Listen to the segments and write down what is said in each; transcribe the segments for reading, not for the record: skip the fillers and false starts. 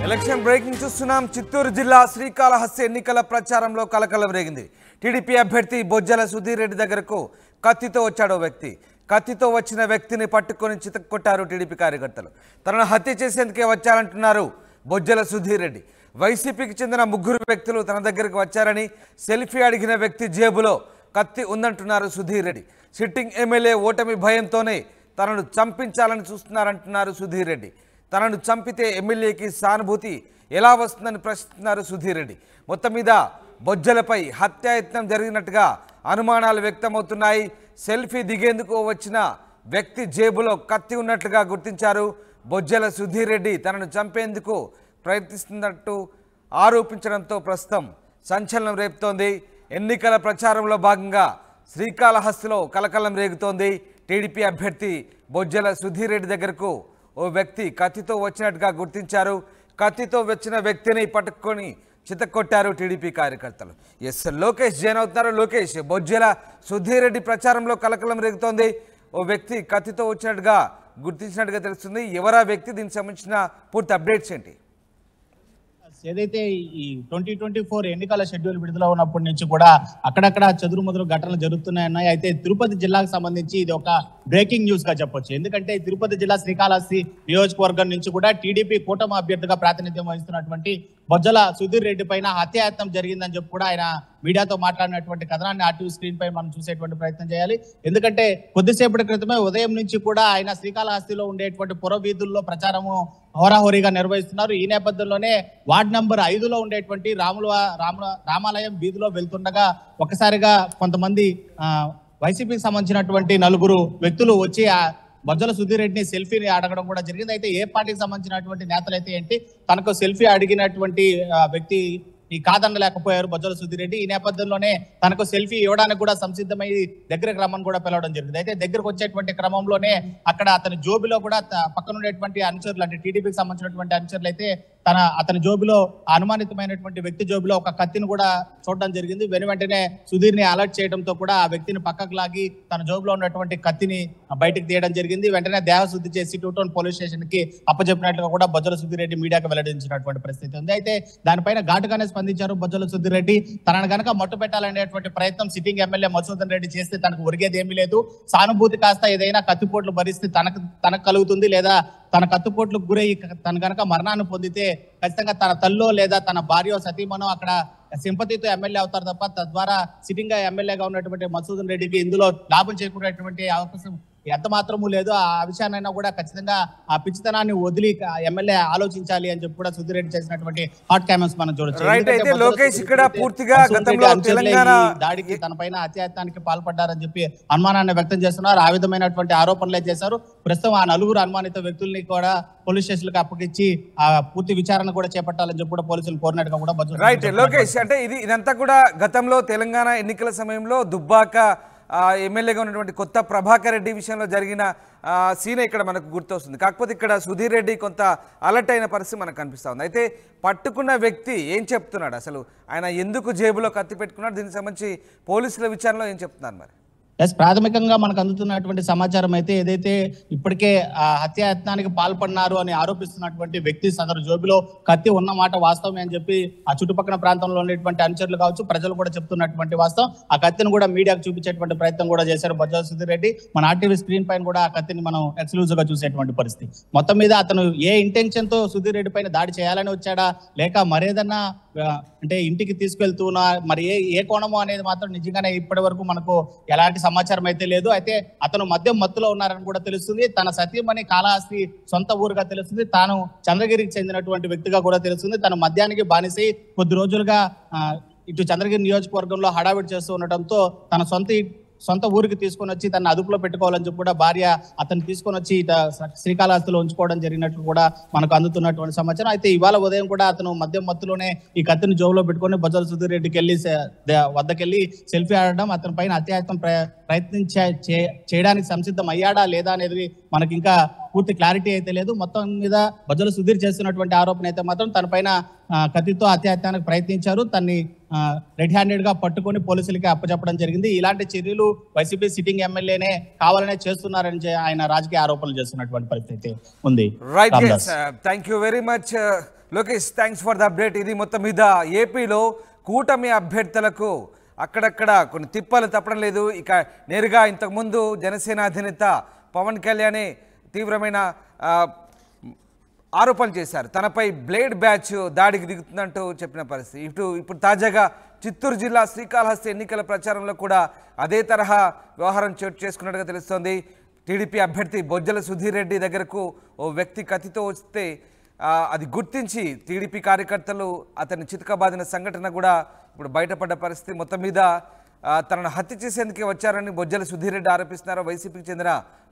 Election breaking చూస్తున్నాం. చిత్తూరు జిల్లా శ్రీకాళహస్తి ఎన్నికల ప్రచారంలో కలకలం రేగింది. టీడీపీ అభ్యర్థి బొజ్జల సుధీర్ రెడ్డి దగ్గరకు కత్తితో వచ్చాడో వ్యక్తి. కత్తితో వచ్చిన వ్యక్తిని పట్టుకొని చితక్కొట్టారు టీడీపీ కార్యకర్తలు. తనను హత్య చేసేందుకే వచ్చారంటున్నారు బొజ్జల సుధీర్ రెడ్డి. వైసీపీకి చెందిన ముగ్గురు వ్యక్తులు తన దగ్గరకు వచ్చారని, సెల్ఫీ అడిగిన వ్యక్తి జేబులో కత్తి ఉందంటున్నారు సుధీర్ రెడ్డి. సిట్టింగ్ ఎమ్మెల్యే ఓటమి భయంతోనే తనను చంపించాలని చూస్తున్నారంటున్నారు సుధీర్ రెడ్డి. తనను చంపితే ఎమ్మెల్యేకి సానుభూతి ఎలా వస్తుందని ప్రశ్నిస్తున్నారు సుధీర్ రెడ్డి. మొత్తం మీద బొజ్జలపై హత్యాయత్నం జరిగినట్టుగా అనుమానాలు వ్యక్తమవుతున్నాయి. సెల్ఫీ దిగేందుకు వచ్చిన వ్యక్తి జేబులో కత్తి ఉన్నట్లుగా గుర్తించారు. బొజ్జల సుధీర్ రెడ్డి తనను చంపేందుకు ప్రయత్నిస్తున్నట్టు ఆరోపించడంతో ప్రస్తుతం సంచలనం రేపుతోంది. ఎన్నికల ప్రచారంలో భాగంగా శ్రీకాళహస్తిలో కలకలం రేగుతోంది. టీడీపీ అభ్యర్థి బొజ్జల సుధీర్ రెడ్డి దగ్గరకు ఓ వ్యక్తి కత్తితో వచ్చినట్టుగా గుర్తించారు. కత్తితో వచ్చిన వ్యక్తిని పట్టుకొని చితక్కొట్టారు టీడీపీ కార్యకర్తలు. ఎస్ లోకేష్ జాయిన్ అవుతున్నారు. లోకేష్, బొజ్జల సుధీర్ రెడ్డి ప్రచారంలో కలకలం రేగుతోంది. ఓ వ్యక్తి కత్తితో వచ్చినట్టుగా గుర్తించినట్టుగా తెలుస్తుంది. ఎవరా వ్యక్తి? దీనికి సంబంధించిన పూర్తి అప్డేట్స్ ఏంటి? ఏదైతే ఈ 2024 ఎన్నికల షెడ్యూల్ విడుదల ఉన్నప్పటి నుంచి కూడా అక్కడక్కడ చెదురుమదురు ఘటనలు జరుగుతున్నాయి. అయితే తిరుపతి జిల్లాకు సంబంధించి ఇది ఒక బ్రేకింగ్ న్యూస్ గా చెప్పొచ్చు. ఎందుకంటే తిరుపతి జిల్లా శ్రీకాళహస్తి నియోజకవర్గం నుంచి కూడా టీడీపీ కూటమి అభ్యర్థిగా ప్రాతినిధ్యం వహిస్తున్నటువంటి బొజ్జల సుధీర్ రెడ్డి పైన హత్యాయత్నం జరిగిందని చెప్పి కూడా ఆయన మీడియాతో మాట్లాడినటువంటి కథనాన్ని ఆర్టీవీ స్క్రీన్ పై మనం చూసేటువంటి ప్రయత్నం చేయాలి. ఎందుకంటే కొద్దిసేపటి క్రితమే ఉదయం నుంచి కూడా ఆయన శ్రీకాళహస్తిలో ఉండేటువంటి పుర వీధుల్లో ప్రచారము హోరాహోరీగా నిర్వహిస్తున్నారు. ఈ నేపథ్యంలోనే వార్డ్ నంబర్ 5లో ఉండేటువంటి రామాలయం వీధిలో వెళ్తుండగా ఒకసారిగా కొంతమంది వైసీపీకి సంబంధించినటువంటి నలుగురు వ్యక్తులు వచ్చి బొజ్జల సుధీర్ రెడ్డిని సెల్ఫీని అడగడం కూడా జరిగింది. అయితే ఏ పార్టీకి సంబంధించినటువంటి నేతలు అయితే ఏంటి, తనకు సెల్ఫీ అడిగినటువంటి వ్యక్తి కాదనలేకపోయారు బొజ్జల సుధీర్ రెడ్డి. ఈ నేపథ్యంలోనే తనకు సెల్ఫీ ఇవ్వడానికి కూడా సంసిద్ధమై దగ్గరకు రమ్మని కూడా పిలవడం జరిగింది. అయితే దగ్గరకు వచ్చేటువంటి క్రమంలోనే అక్కడ అతని జోబులో కూడా పక్కన ఉండేటువంటి అనుచరులు, అంటే టీడీపీకి సంబంధించినటువంటి అనుచరులు అయితే అతని జోబులో అనుమానితమైనటువంటి వ్యక్తి జోబులో ఒక కత్తిని కూడా చూడడం జరిగింది. వెంటనే సుధీర్ ని అలర్ట్ చేయడంతో కూడా ఆ వ్యక్తిని పక్కకు లాగి తన జోబులో ఉన్నటువంటి కత్తిని బయటకు తీయడం జరిగింది. వెంటనే దేహశుద్ధి చేసి 2 టౌన్ పోలీస్ స్టేషన్ కి అప్పచెప్పినట్లుగా కూడా బొజ్జల సుధీర్ రెడ్డి మీడియాకు వెల్లడించినటువంటి పరిస్థితి ఉంది. అయితే దానిపైన ఘాటుగానే స్పందించారు బొజ్జల సుధీర్ రెడ్డి. తనను గనక మట్టు పెట్టాలనేటువంటి ప్రయత్నం సిట్టింగ్ ఎమ్మెల్యే మధుసూదన్ రెడ్డి చేస్తే తనకు ఒరిగేది ఏమీ లేదు. సానుభూతి కాస్త ఏదైనా కత్తిపోట్లు భరిస్తే తనకు కలుగుతుంది, లేదా తన కత్తిపోట్లకు గురై తన కనుక మరణాన్ని పొందితే ఖచ్చితంగా తన తల్లో లేదా తన భార్య సతీమనో అక్కడ సింపతితో ఎమ్మెల్యే అవుతారు తప్ప తద్వారా సిట్టింగ్ గా ఎమ్మెల్యేగా ఉన్నటువంటి మధుసూదన్ రెడ్డికి ఇందులో లాభం చేకూరేటువంటి అవకాశం ఎంత మాత్రమూ లేదు. ఆ విషయాన్నైనా కూడా ఖచ్చితంగా ఆ పిచ్చితనాన్ని వదిలి ఎమ్మెల్యే ఆలోచించాలి అని చెప్పి కూడా సుధీర్ రెడ్డి చేసినటువంటి హాట్ కామెంట్స్ మనం చూడొచ్చు. దాడికి తన పైన అత్యాయత్నానికి పాల్పడ్డారని చెప్పి అనుమానాన్ని వ్యక్తం చేస్తున్నారు. ఆ విధమైనటువంటి ఆరోపణలే చేశారు. ప్రస్తుతం ఆ నలుగురు అనుమానిత వ్యక్తుల్ని కూడా పోలీస్ స్టేషన్లకు అప్పగించి ఆ పూర్తి విచారణ కూడా చేపట్టాలని చెప్పి కూడా పోలీసులు కోరినట్టుగా కూడా లోకేష్, అంటే ఇదంతా కూడా గతంలో తెలంగాణ ఎన్నికల సమయంలో దుబ్బాక ఎమ్మెల్యేగా ఉన్నటువంటి కొత్త ప్రభాకర్ రెడ్డి విషయంలో జరిగిన సీన్ ఇక్కడ మనకు గుర్తొస్తుంది. కాకపోతే ఇక్కడ సుధీర్ రెడ్డి కొంత అలర్ట్ అయిన పరిస్థితి మనకు కనిపిస్తూ ఉంది. అయితే పట్టుకున్న వ్యక్తి ఏం చెప్తున్నాడు, అసలు ఆయన ఎందుకు జేబులో కత్తి పెట్టుకున్నాడు, దీనికి సంబంధించి పోలీసుల విచారణలో ఏం చెప్తున్నారు మరి? ప్రాథమికంగా మనకు అందుతున్నటువంటి సమాచారం అయితే ఏదైతే ఇప్పటికే హత్యాయత్నానికి పాల్పడినారు అని ఆరోపిస్తున్నటువంటి వ్యక్తి సదరు జోబిలో కత్తి ఉన్నమాట వాస్తవమే అని చెప్పి ఆ చుట్టుపక్కల ప్రాంతంలో ఉండేటువంటి అనుచరులు కావచ్చు, ప్రజలు కూడా చెప్తున్నటువంటి వాస్తవం. ఆ కత్తిని కూడా మీడియాకు చూపించేటువంటి ప్రయత్నం కూడా చేశారు బొజ్జల సుధీర్ రెడ్డి. మన ఆర్టీవీ స్క్రీన్ పైన కూడా ఆ కత్తిని మనం ఎక్స్క్లూజివ్ గా చూసేటువంటి పరిస్థితి. మొత్తం మీద అతను ఏ ఇంటెన్షన్ తో సుధీర్ రెడ్డి పైన దాడి చేయాలని వచ్చాడా, లేక మరేదన్నా అంటే ఇంటికి తీసుకెళ్తున్నా, మరి ఏ కోణమో అనేది మాత్రం నిజంగానే ఇప్పటి వరకు మనకు ఎలాంటి సమాచారం అయితే లేదు. అయితే అతను మద్యం మత్తులో ఉన్నారని కూడా తెలుస్తుంది. తన సతీమణి కాళహస్తి సొంత ఊరుగా తెలుస్తుంది. తాను చంద్రగిరికి చెందినటువంటి వ్యక్తిగా కూడా తెలుస్తుంది. తను మద్యానికి బానిసై కొద్ది రోజులుగా ఇటు చంద్రగిరి నియోజకవర్గంలో హడావిడి చేస్తూ ఉండటంతో తన సొంత ఊరికి తీసుకొని వచ్చి తన అదుపులో పెట్టుకోవాలని చెప్పి కూడా భార్య అతను తీసుకొని వచ్చి శ్రీకాళహస్తిలో ఉంచుకోవడం జరిగినట్లు కూడా మనకు అందుతున్నటువంటి సమాచారం. అయితే ఇవాళ ఉదయం కూడా అతను మద్యం మత్తులోనే ఈ కత్తిని జోబులో పెట్టుకొని బొజ్జల సుధీర్ రెడ్డికి వద్దకెళ్ళి సెల్ఫీ ఆడడం, అతని పైన అత్యాయత్నం చేయడానికి సంసిద్ధం అయ్యాడా లేదా అనేది మనకి ఇంకా పూర్తి క్లారిటీ అయితే లేదు. మొత్తం మీద బొజ్జల సుధీర్ చేస్తున్నటువంటి ఆరోపణ అయితే మాత్రం తన పైన కత్తితో అత్యాయత్నానికి ప్రయత్నించారు. తన్ని రెడ్ హ్యాండెడ్ గా పట్టుకొని పోలీసులకి అప్పచెప్పడం జరిగింది. ఇలాంటి చర్యలు వైసీపీ సిట్టింగ్ ఎమ్మెల్యేనే కావాలనే చేస్తున్నారని ఆయన రాజకీయ ఆరోపణలు చేస్తున్నటువంటి పరిస్థితి ఉంది. Right, thank you very much Lokesh, thanks for the update. ఇది మొత్తం మీద ఏపీలో కూటమి అభ్యర్థులకు అక్కడక్కడ కొన్ని తిప్పలు తప్పడం లేదు. ఇక నేరుగా ఇంతకుముందు జనసేన అధినేత పవన్ కళ్యాణే తీవ్రమైన ఆరోపణలు చేశారు. తనపై బ్లేడ్ బ్యాచ్ దాడికి దిగుతుందంటూ చెప్పిన పరిస్థితి. ఇప్పుడు తాజాగా చిత్తూరు జిల్లా శ్రీకాళహస్తి ఎన్నికల ప్రచారంలో కూడా అదే తరహా వ్యవహారం చోటు చేసుకున్నట్టుగా తెలుస్తోంది. టీడీపీ అభ్యర్థి బొజ్జల సుధీర్ రెడ్డి దగ్గరకు ఓ వ్యక్తి కత్తితో వస్తే అది గుర్తించి టీడీపీ కార్యకర్తలు అతన్ని చితకబాదిన సంఘటన కూడా ఇప్పుడు బయటపడ్డ పరిస్థితి. మొత్తం మీద తనను హత్య చేసేందుకే వచ్చారని బొజ్జల సుధీర్ రెడ్డి ఆరోపిస్తున్నారు. వైసీపీకి చెందిన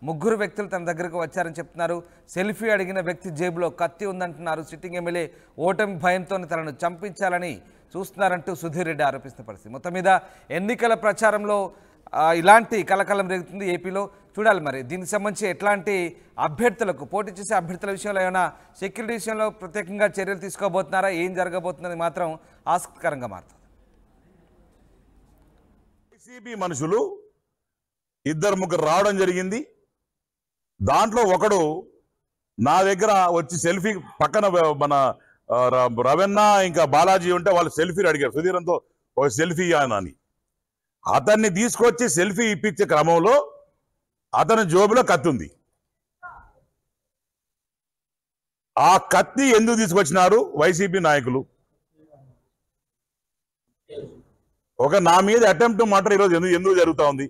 3 వ్యక్తులు తన దగ్గరకు వచ్చారని చెప్తున్నారు. సెల్ఫీ అడిగిన వ్యక్తి జేబులో కత్తి ఉందంటున్నారు. సిట్టింగ్ ఎమ్మెల్యే ఓటమి భయంతో తనను చంపించాలని చూస్తున్నారంటూ సుధీర్ రెడ్డి ఆరోపిస్తున్న పరిస్థితి. మొత్తం మీద ఎన్నికల ప్రచారంలో ఇలాంటి కలకలం రేగుతుంది ఏపీలో. చూడాలి మరి దీనికి సంబంధించి ఎట్లాంటి అభ్యర్థులకు పోటీ చేసే అభ్యర్థుల విషయంలో ఏమైనా సెక్యూరిటీ విషయంలో ప్రత్యేకంగా చర్యలు తీసుకోబోతున్నారా, ఏం జరగబోతుందని మాత్రం ఆసక్తికరంగా మారుతుంది. వైసీపీ మనుషులు 2-3 రావడం జరిగింది. దాంట్లో ఒకడు నా దగ్గర వచ్చి సెల్ఫీ పక్కన మన రవెన్న ఇంకా బాలాజీ ఉంటే వాళ్ళు సెల్ఫీలు అడిగారు. సుధీరంతో ఒక సెల్ఫీ అని అతన్ని తీసుకొచ్చి సెల్ఫీ ఇప్పించే క్రమంలో అతని జోబులో కత్తి ఉంది. ఆ కత్తి ఎందుకు తీసుకొచ్చినారు వైసీపీ నాయకులు? ఒక నా మీద అటెంప్ట్ మర్డర్ ఈరోజు ఎందుకు జరుగుతూ ఉంది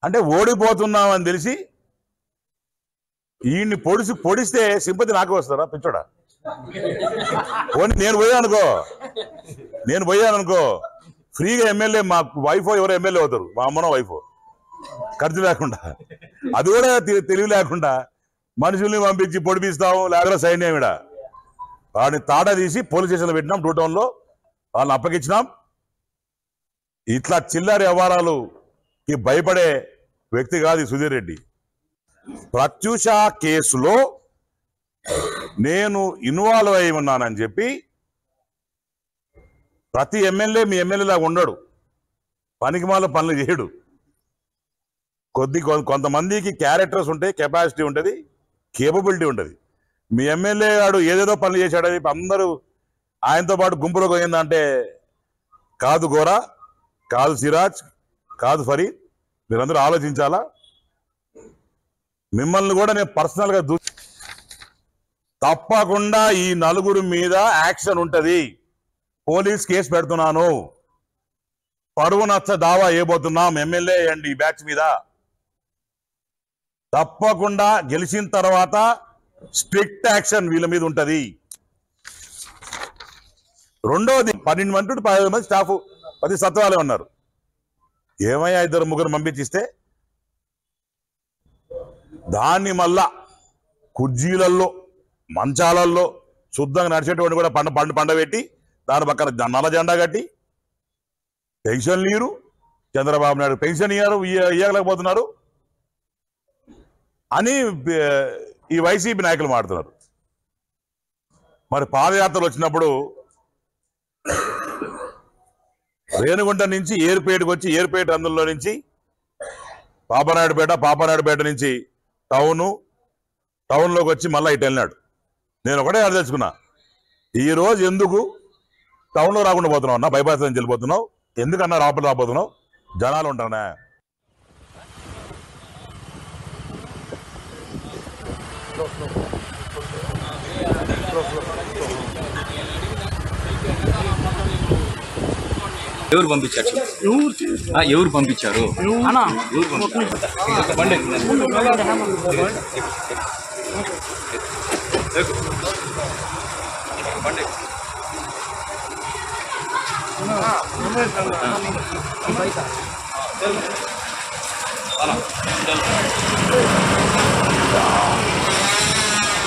అంటే ఓడిపోతున్నామని తెలిసి ఈయన్ని పొడిస్తే సింపతి నాకు వస్తారా పిచ్చోడా? నేను పోయాను అనుకో ఫ్రీగా ఎమ్మెల్యే మా వైఫ్ ఎవరో ఎమ్మెల్యే అవుతారు, మా అమ్మనో వైఫ్, ఖర్చు లేకుండా. అది కూడా తెలివి లేకుండా మనుషుల్ని పంపించి పొడిపిస్తాం, లేకపోతే సైన్యం వాడిని తాట తీసి పోలీస్ స్టేషన్లో పెట్టినాం. 2 టౌన్లో వాళ్ళని అప్పగించినాం. ఇట్లా చిల్లర వ్యవహారాలుకి భయపడే వ్యక్తి కాదు సుధీర్ రెడ్డి. ప్రత్యూష కేసులో నేను ఇన్వాల్వ్ అయి ఉన్నానని చెప్పి ప్రతి ఎమ్మెల్యే మీ ఎమ్మెల్యేలాగా ఉండడు, పనికిమాల పనులు చేయడు. కొంతమందికి క్యారెక్టర్స్ ఉంటాయి, కెపాసిటీ ఉంటుంది, కేపబిలిటీ ఉంటుంది. మీ ఎమ్మెల్యే వాడు ఏదేదో పనులు చేశాడని అందరూ ఆయనతో పాటు గుంపులోకి పోయిందంటే కాదు గోరా, కాదు సిరాజ్, కాదు ఫరీద్, మీరందరూ ఆలోచించాలా. మిమ్మల్ని కూడా నేను పర్సనల్గా తప్పకుండా ఈ 4 మీద యాక్షన్ ఉంటుంది. పోలీస్ కేసు పెడుతున్నాను, పరువు నచ్చ దావా వేయబోతున్నాం ఎమ్మెల్యే అండ్ ఈ బ్యాచ్ మీద. తప్పకుండా గెలిచిన తర్వాత స్ట్రిక్ట్ యాక్షన్ వీళ్ళ మీద ఉంటుంది. రెండోది 12 మంది 15 మంది స్టాఫ్ 10 సత్వాలే ఉన్నారు. ఏమయ్యా 2-3 పంపించిస్తే దాన్ని మళ్ళా కుర్జీలల్లో మంచాలల్లో శుద్ధంగా నడిచేటువంటి కూడా పండబెట్టి దాని పక్కన నల్ల జెండా కట్టి పెన్షన్లు ఇయ్యరు. చంద్రబాబు నాయుడు పెన్షన్ ఇయ్యలేకపోతున్నారు అని ఈ వైసీపీ నాయకులు మాట్లాడుతున్నారు. మరి పాదయాత్రలు వచ్చినప్పుడు రేణుగుంట నుంచి ఏర్పేటకు వచ్చి ఏర్పేట అందులో నుంచి పాపనాయుడుపేట నుంచి టౌన్లోకి వచ్చి మళ్ళీ ఇటు వెళ్ళినాడు. నేను ఒకటే తెలుసుకున్నా, ఈరోజు ఎందుకు టౌన్లో రాకుండా పోతున్నావు అన్న, బైపాస్ నుంచి వెళ్ళిపోతున్నావు, ఎందుకన్నా రాబోతున్నావు, జనాలు ఉంటానా? ఎవరు పంపించారు? ఎవరు పంపించారు? బండి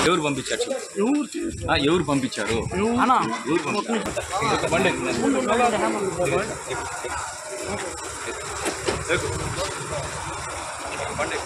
ఎవరు పంపించారు? ఎవరు పంపించారు? బండి బండి